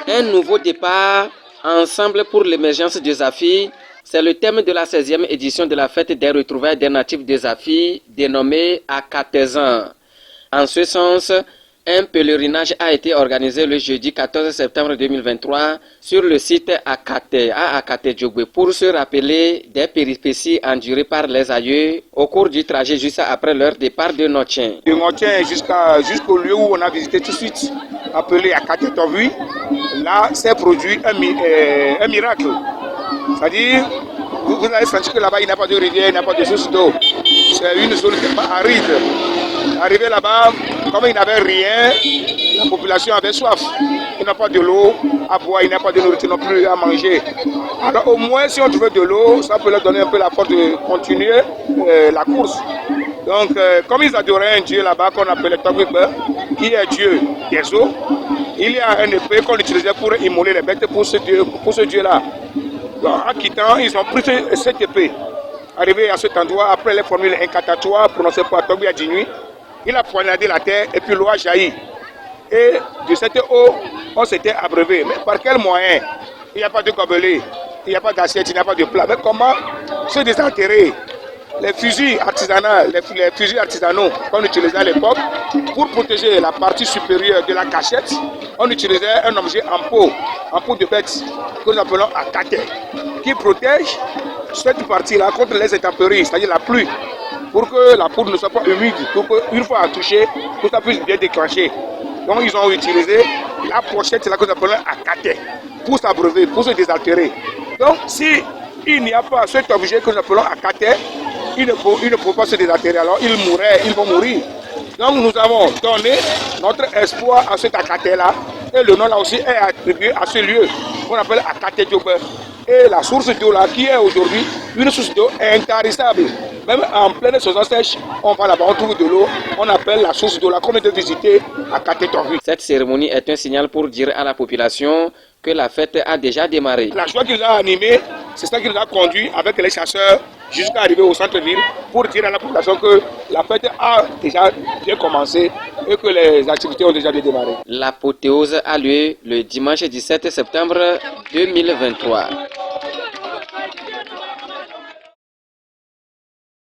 Un nouveau départ, ensemble pour l'émergence des Afis, c'est le thème de la 16e édition de la fête des retrouvailles des natifs des Afis, dénommée Akatezan. En ce sens, un pèlerinage a été organisé le jeudi 14 septembre 2023 sur le site Akate, à Akate-Djogbe, pour se rappeler des péripéties endurées par les aïeux au cours du trajet juste après leur départ de Notien. De Notien jusqu'au lieu où on a visité tout de suite, appelé Akate-Tovui, là s'est produit un miracle. C'est-à-dire, vous allez sentir que là-bas il n'y a pas de rivière, il n'y a pas de source d'eau. C'est une zone qui n'est pas aride. Arrivé là-bas, comme il n'avait rien, la population avait soif. Il n'a pas de l'eau à boire, il n'a pas de nourriture non plus à manger. Alors au moins si on trouvait de l'eau, ça peut leur donner un peu la force de continuer la course. Donc comme ils adoraient un dieu là-bas qu'on appelait Togwikbe, qui est dieu des eaux, il y a un épée qu'on utilisait pour immoler les bêtes pour ce dieu-là. Donc en quittant, ils ont pris cette épée. Arrivé à cet endroit, après les formules incantatoires prononcées par Togbi Adinui, il a poignardé la terre et puis l'eau a jailli. Et de cette eau, on s'était abreuvé. Mais par quel moyen? Il n'y a pas de gobelet, il n'y a pas d'assiette, il n'y a pas de plat. Mais comment se désenterrer? Les fusils artisanaux, les fusils artisanaux qu'on utilisait à l'époque, pour protéger la partie supérieure de la cachette, on utilisait un objet en peau de bête, que nous appelons akate, qui protège cette partie-là contre les intempéries, c'est-à-dire la pluie, pour que la poudre ne soit pas humide, pour qu'une fois touchée, tout ça puisse bien déclencher. Donc ils ont utilisé la pochette, c'est là que nous appelons akate, pour s'abreuver, pour se désaltérer. Donc si il n'y a pas cet objet que nous appelons akate, il ne peut pas se désaltérer, alors ils vont mourir. Donc nous avons donné notre espoir à cet akate-là, et le nom là aussi est attribué à ce lieu qu'on appelle Akate Djogbe. Et la source d'eau là, qui est aujourd'hui une source d'eau intarissable. Même en pleine saison sèche, on va là-bas, on trouve de l'eau, on appelle la source d'eau là, comme de visiter Akate Tovui. Cette cérémonie est un signal pour dire à la population que la fête a déjà démarré. La joie qui nous a animés, c'est ça qui nous a conduit avec les chasseurs jusqu'à arriver au centre-ville pour dire à la population que la fête a déjà bien commencé et que les activités ont déjà bien démarré. L'apothéose a lieu le dimanche 17 septembre 2023.